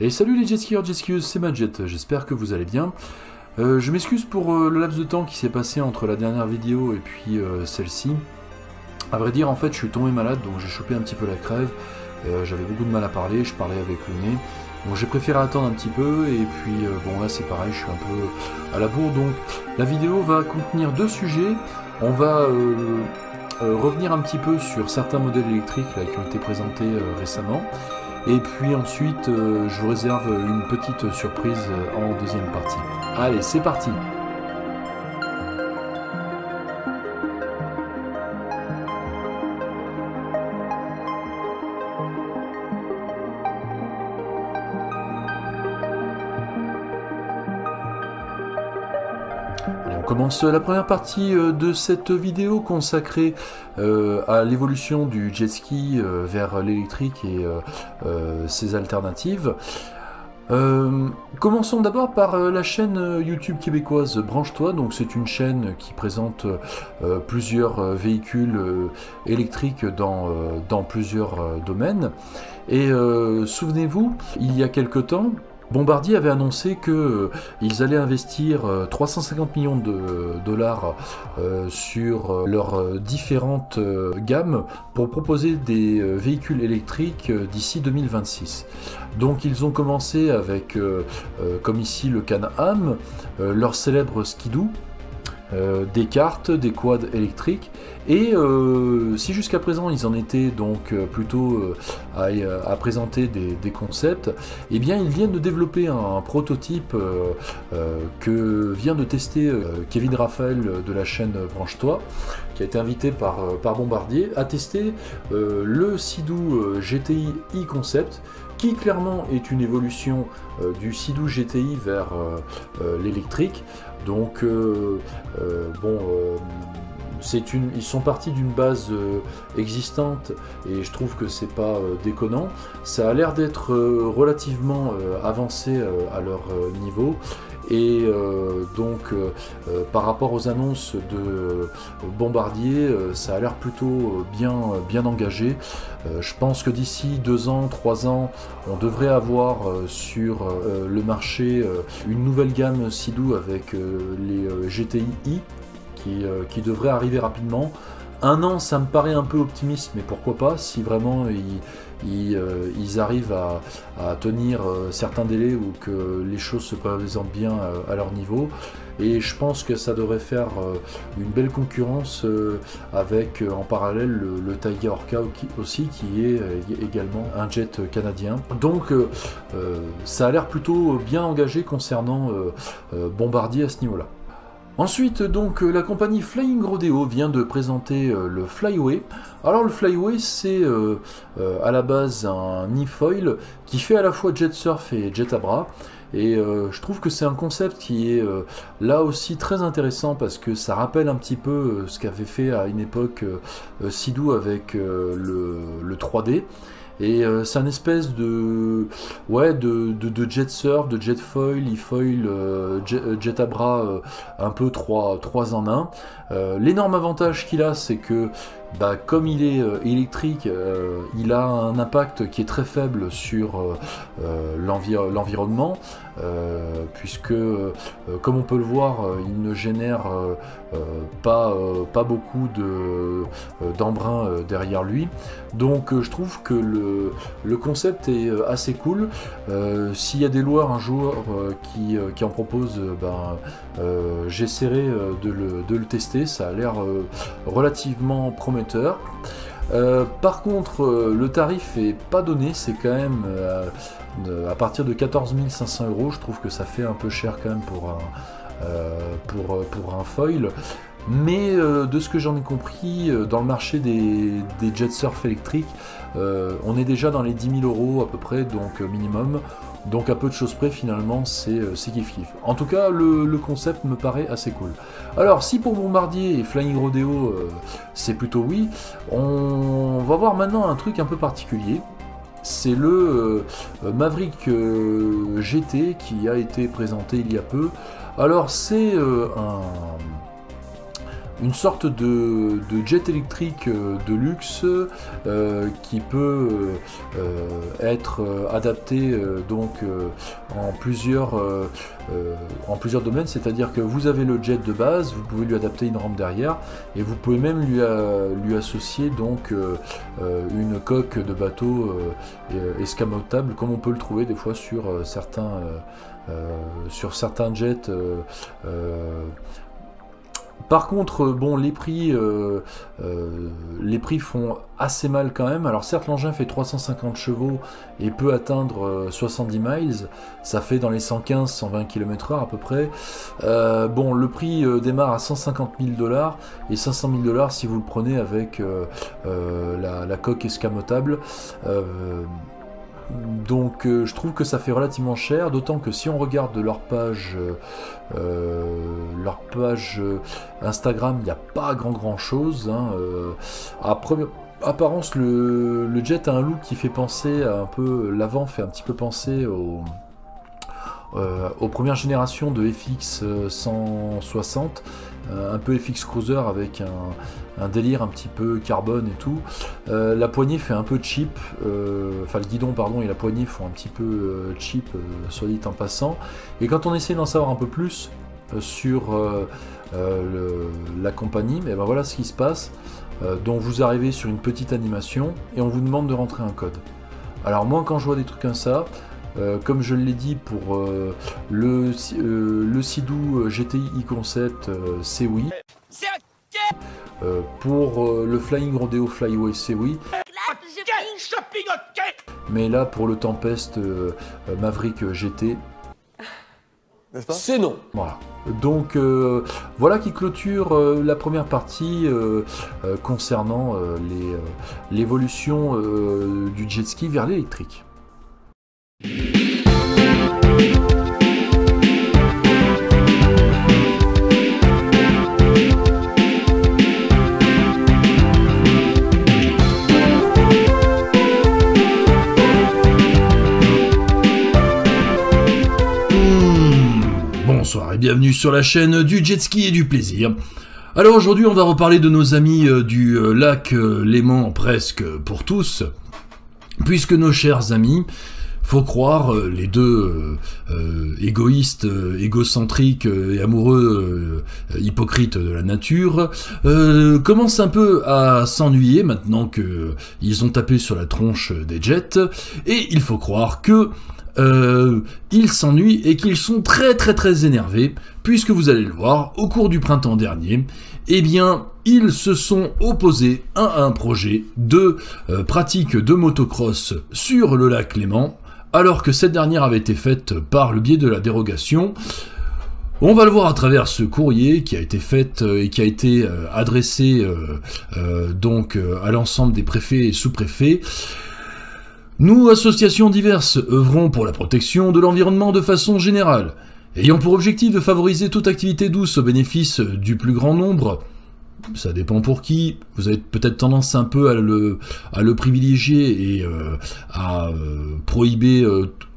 Et salut les jetskieurs, jetskieuses, c'est Madjet, j'espère que vous allez bien. Je m'excuse pour le laps de temps qui s'est passé entre la dernière vidéo et puis celle-ci. À vrai dire, en fait, je suis tombé malade, donc j'ai chopé un petit peu la crève. J'avais beaucoup de mal à parler, je parlais avec le nez. Donc j'ai préféré attendre un petit peu, et puis bon là c'est pareil, je suis un peu à la bourre. Donc la vidéo va contenir deux sujets. On va revenir un petit peu sur certains modèles électriques là, qui ont été présentés récemment. Et puis ensuite, je vous réserve une petite surprise en deuxième partie. Allez, c'est parti! Allez, on commence la première partie de cette vidéo consacrée à l'évolution du jet ski vers l'électrique et ses alternatives. Commençons d'abord par la chaîne YouTube québécoise Branche-toi. Donc c'est une chaîne qui présente plusieurs véhicules électriques dans plusieurs domaines. Et souvenez-vous, il y a quelque temps, Bombardier avait annoncé qu'ils allaient investir 350 millions de dollars sur leurs différentes gammes pour proposer des véhicules électriques d'ici 2026. Donc ils ont commencé avec, comme ici le Can-Am, leur célèbre Skidoo, des kartes, des quads électriques, et si jusqu'à présent ils en étaient donc plutôt à présenter des concepts, et bien ils viennent de développer un prototype que vient de tester Kevin Raphaël de la chaîne Branche-toi, qui a été invité par Bombardier à tester le Sea-Doo GTI e-Concept, qui clairement est une évolution du Sea-Doo GTI vers l'électrique. Donc ils sont partis d'une base existante, et je trouve que c'est pas déconnant. Ça a l'air d'être relativement avancé à leur niveau. Et par rapport aux annonces de Bombardier, ça a l'air plutôt bien engagé. Je pense que d'ici 2 ans, 3 ans, on devrait avoir sur le marché une nouvelle gamme Sea-Doo avec les GTI i qui devrait arriver rapidement. 1 an, ça me paraît un peu optimiste, mais pourquoi pas, si vraiment ils arrivent à tenir certains délais ou que les choses se présentent bien à leur niveau. Et je pense que ça devrait faire une belle concurrence avec en parallèle le Taiga Orca aussi, qui est également un jet canadien. Donc ça a l'air plutôt bien engagé concernant Bombardier à ce niveau-là. Ensuite, donc, la compagnie Flying Rodeo vient de présenter le Flyway. Alors le Flyway, c'est à la base un e-foil qui fait à la fois jet surf et jet à bras. Et je trouve que c'est un concept qui est là aussi très intéressant, parce que ça rappelle un petit peu ce qu'avait fait à une époque Sea-Doo avec le 3D. Et c'est un espèce de jet surf, de jet foil, e-foil, jet à bras, un peu 3 en 1. L'énorme avantage qu'il a, c'est que comme il est électrique, il a un impact qui est très faible sur l'environnement, puisque comme on peut le voir, il ne génère pas beaucoup d'embrun derrière lui. Donc je trouve que le concept est assez cool. S'il y a des loueurs un jour qui en proposent, j'essaierai de le tester. Ça a l'air relativement prometteur. Par contre, le tarif est pas donné, c'est quand même à partir de 14 500 €. Je trouve que ça fait un peu cher quand même pour un foil. Mais de ce que j'en ai compris, dans le marché des jet surf électriques, on est déjà dans les 10 000 € à peu près, donc minimum. Donc à peu de choses près, finalement, c'est kiff-kiff. En tout cas, le concept me paraît assez cool. Alors, si pour Bombardier et Flying Rodeo, c'est plutôt oui, on va voir maintenant un truc un peu particulier. C'est le Maverick GT qui a été présenté il y a peu. Alors, c'est une sorte de jet électrique de luxe qui peut être adapté donc en plusieurs domaines, c'est-à-dire que vous avez le jet de base, vous pouvez lui adapter une rampe derrière et vous pouvez même lui associer donc une coque de bateau escamotable comme on peut le trouver des fois sur certains jets. Par contre, bon, les prix font assez mal quand même. Alors certes, l'engin fait 350 chevaux et peut atteindre 70 miles. Ça fait dans les 115-120 km/h à peu près. Bon, le prix démarre à 150 000 $ et 500 000 $ si vous le prenez avec la coque escamotable. Donc je trouve que ça fait relativement cher, d'autant que si on regarde leur page Instagram, il n'y a pas grand chose. Hein, à première apparence, le jet a un look qui fait penser un peu, l'avant fait un petit peu penser aux premières générations de FX 160, un peu FX Cruiser avec un délire un petit peu carbone et tout. La poignée fait un peu cheap, enfin le guidon pardon et la poignée font un petit peu cheap, soit dit en passant. Et quand on essaie d'en savoir un peu plus sur la compagnie, mais ben voilà ce qui se passe. Donc vous arrivez sur une petite animation et on vous demande de rentrer un code. Alors moi quand je vois des trucs comme ça, comme je l'ai dit pour le Sea-Doo GTI e-Concept, c'est oui. Pour le Flying Rodeo Flyway, c'est oui. Mais là, pour le Tempest Maverick GT, c'est non. Voilà. Donc voilà qui clôture la première partie concernant l'évolution du jet ski vers l'électrique. Bonsoir et bienvenue sur la chaîne du jet ski et du plaisir. Alors aujourd'hui on va reparler de nos amis du lac Léman presque pour tous, puisque nos chers amis, faut croire, les deux égoïstes, égocentriques et amoureux hypocrites de la nature, commencent un peu à s'ennuyer maintenant que ils ont tapé sur la tronche des jets, et il faut croire que ils s'ennuient et qu'ils sont très énervés, puisque vous allez le voir, au cours du printemps dernier, eh bien, ils se sont opposés à un projet de pratique de motocross sur le lac Léman, alors que cette dernière avait été faite par le biais de la dérogation. On va le voir à travers ce courrier qui a été fait et qui a été adressé donc à l'ensemble des préfets et sous-préfets. Nous, associations diverses, œuvrons pour la protection de l'environnement de façon générale, ayant pour objectif de favoriser toute activité douce au bénéfice du plus grand nombre. Ça dépend pour qui, vous avez peut-être tendance un peu à le privilégier et à prohiber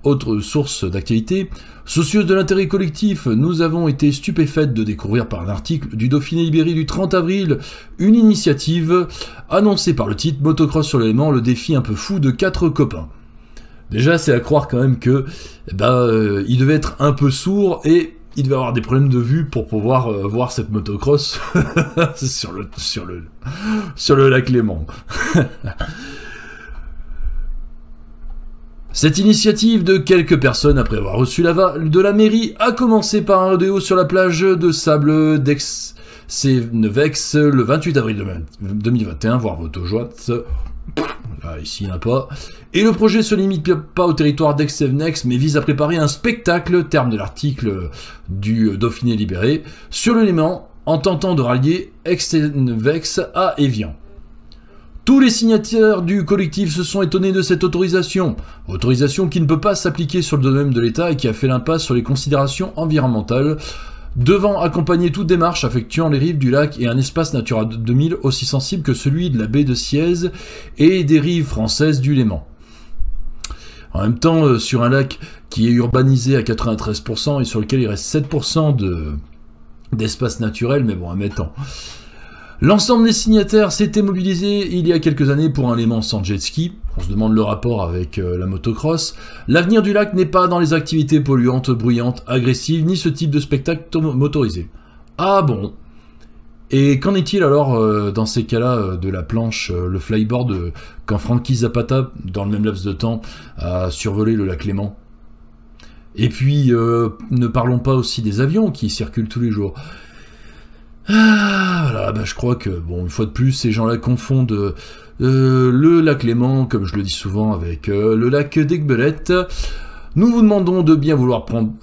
autres sources d'activité. Soucieuse de l'intérêt collectif, nous avons été stupéfaites de découvrir par un article du Dauphiné Libéré du 30 avril une initiative annoncée par le titre Motocross sur l'élément, le défi un peu fou de 4 copains. Déjà, c'est à croire quand même que il devait être un peu sourd et il devait avoir des problèmes de vue pour pouvoir voir cette motocross sur le lac Léman. Cette initiative de quelques personnes, après avoir reçu l'aval de la mairie, a commencé par un rodéo sur la plage de sable d'Aix-Nevex le 28 avril 2021, voire votre jointe. Là, ici, il n'y en a pas. Et le projet se limite pas au territoire d'Aix-Nevex, mais vise à préparer un spectacle, terme de l'article du Dauphiné Libéré, sur le Léman, en tentant de rallier Aix-Nevex à Évian. Tous les signataires du collectif se sont étonnés de cette autorisation qui ne peut pas s'appliquer sur le domaine de l'État et qui a fait l'impasse sur les considérations environnementales, devant accompagner toute démarche affectuant les rives du lac et un espace Natura 2000 aussi sensible que celui de la baie de Siez et des rives françaises du Léman. En même temps, sur un lac qui est urbanisé à 93% et sur lequel il reste 7% d'espace naturel, mais bon, admettons. L'ensemble des signataires s'était mobilisé il y a quelques années pour un Léman sans jet ski. On se demande le rapport avec la motocross. L'avenir du lac n'est pas dans les activités polluantes, bruyantes, agressives, ni ce type de spectacle motorisé. Ah bon? Et qu'en est-il alors dans ces cas-là de la planche, le flyboard, quand Frankie Zapata, dans le même laps de temps, a survolé le lac Léman? Et puis, ne parlons pas aussi des avions qui circulent tous les jours. Ah, voilà, bah, je crois que, bon, une fois de plus, ces gens-là confondent le lac Léman, comme je le dis souvent, avec le lac d'Aiguebelette. Nous vous demandons de bien vouloir prendre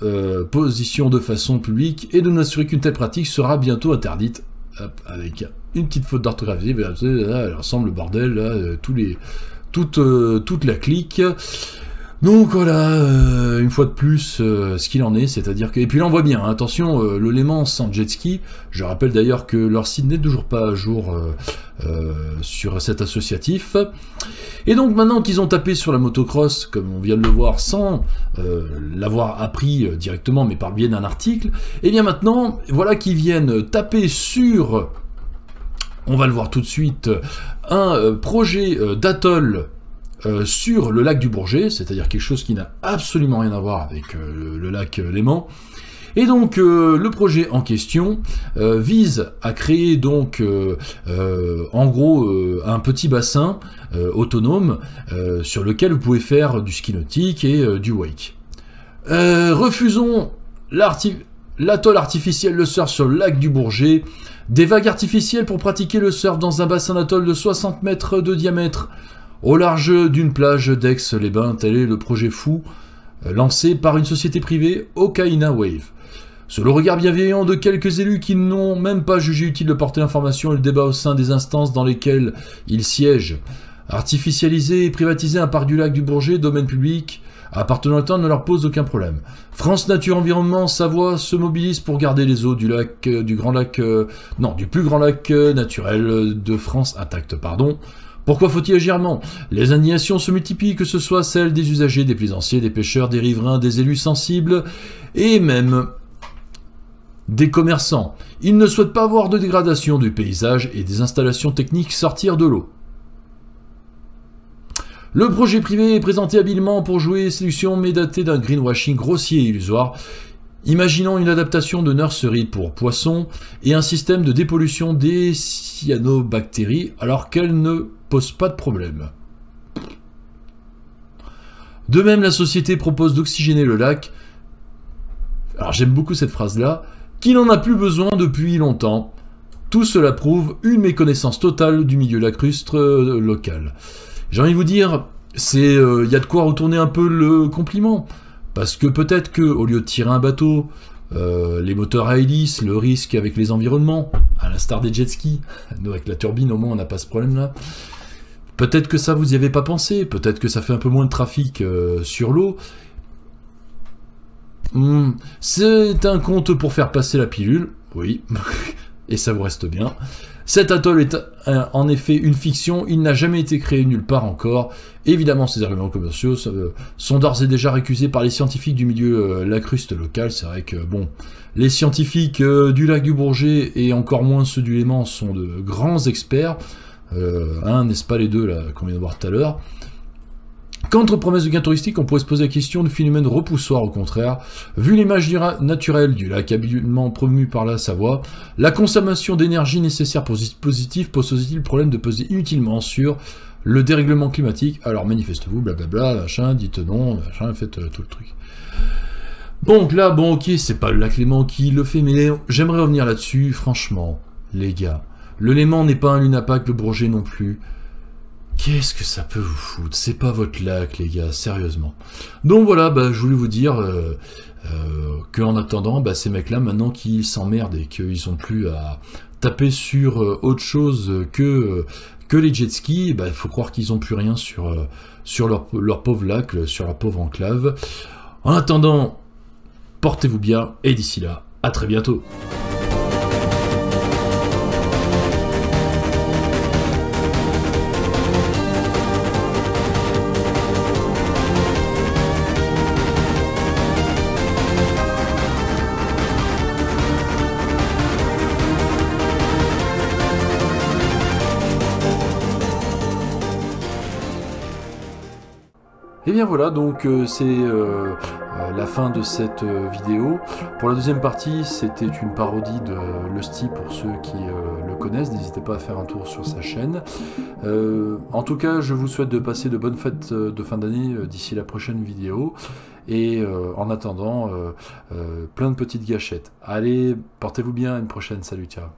position de façon publique et de nous assurer qu'une telle pratique sera bientôt interdite. Hop, avec une petite faute d'orthographe, elle ressemble le bordel, là, toute la clique. Donc voilà, une fois de plus, ce qu'il en est, c'est-à-dire que... Et puis là on voit bien, hein, attention, le Léman sans jet ski, je rappelle d'ailleurs que leur site n'est toujours pas à jour sur cet associatif. Et donc maintenant qu'ils ont tapé sur la motocross, comme on vient de le voir, sans l'avoir appris directement, mais par le biais d'un article, et bien maintenant, voilà qu'ils viennent taper sur, on va le voir tout de suite, un projet d'atoll sur le lac du Bourget, c'est-à-dire quelque chose qui n'a absolument rien à voir avec le lac Léman. Et donc le projet en question vise à créer donc en gros un petit bassin autonome sur lequel vous pouvez faire du ski nautique et du wake. Refusons l'atoll artificiel, le surf sur le lac du Bourget, des vagues artificielles pour pratiquer le surf dans un bassin d'atoll de 60 mètres de diamètre au large d'une plage d'Aix-les-Bains. Tel est le projet fou lancé par une société privée, Okaina Wave. Sous le regard bienveillant de quelques élus qui n'ont même pas jugé utile de porter l'information et le débat au sein des instances dans lesquelles ils siègent, artificialiser et privatiser un parc du lac du Bourget, domaine public, appartenant au temps, ne leur pose aucun problème. France Nature Environnement Savoie se mobilise pour garder les eaux du lac, du plus grand lac naturel de France intact, pardon. Pourquoi faut-il agir? Non. Les indignations se multiplient, que ce soit celles des usagers, des plaisanciers, des pêcheurs, des riverains, des élus sensibles, et même des commerçants. Ils ne souhaitent pas voir de dégradation du paysage et des installations techniques sortir de l'eau. Le projet privé est présenté habilement pour jouer séduction, mais daté d'un greenwashing grossier et illusoire. Imaginons une adaptation de nurserie pour poissons et un système de dépollution des cyanobactéries alors qu'elles ne posent pas de problème. De même, la société propose d'oxygéner le lac. Alors j'aime beaucoup cette phrase-là, qui n'en a plus besoin depuis longtemps. Tout cela prouve une méconnaissance totale du milieu lacustre local. J'ai envie de vous dire, y a de quoi retourner un peu le compliment. Parce que peut-être que au lieu de tirer un bateau, les moteurs à hélice, le risque avec les environnements, à l'instar des jet skis, nous avec la turbine au moins on n'a pas ce problème-là. Peut-être que ça vous y avez pas pensé, peut-être que ça fait un peu moins de trafic sur l'eau. C'est un conte pour faire passer la pilule, oui, et ça vous reste bien. Cet atoll est en effet une fiction, il n'a jamais été créé nulle part encore. Évidemment, ces arguments commerciaux sont d'ores et déjà récusés par les scientifiques du milieu lacustre local. C'est vrai que, bon, les scientifiques du lac du Bourget et encore moins ceux du Léman sont de grands experts. N'est-ce pas les deux là qu'on vient de voir tout à l'heure. Qu'entre promesses de gains touristiques, on pourrait se poser la question du phénomène repoussoir au contraire. Vu l'image naturelle du lac habilement promu par la Savoie, la consommation d'énergie nécessaire pour ce dispositif pose-t-il le problème de peser inutilement sur le dérèglement climatique? Alors manifestez-vous, blablabla, machin, dites non, machin, faites tout le truc. Donc là, bon ok, c'est pas le lac Léman qui le fait, mais j'aimerais revenir là-dessus, franchement, les gars. Le Léman n'est pas un lunapac, le Bourget non plus. Qu'est-ce que ça peut vous foutre? C'est pas votre lac, les gars, sérieusement. Donc voilà, je voulais vous dire qu'en attendant, ces mecs-là, maintenant qu'ils s'emmerdent et qu'ils ont plus à taper sur autre chose que les jet skis, il faut croire qu'ils n'ont plus rien sur leur pauvre lac, sur leur pauvre enclave. En attendant, portez-vous bien, et d'ici là, à très bientôt. Et bien voilà, donc c'est la fin de cette vidéo. Pour la deuxième partie, c'était une parodie de Lusty pour ceux qui le connaissent. N'hésitez pas à faire un tour sur sa chaîne. En tout cas, je vous souhaite de passer de bonnes fêtes de fin d'année d'ici la prochaine vidéo. Et en attendant, plein de petites gâchettes. Allez, portez-vous bien, à une prochaine. Salut, ciao.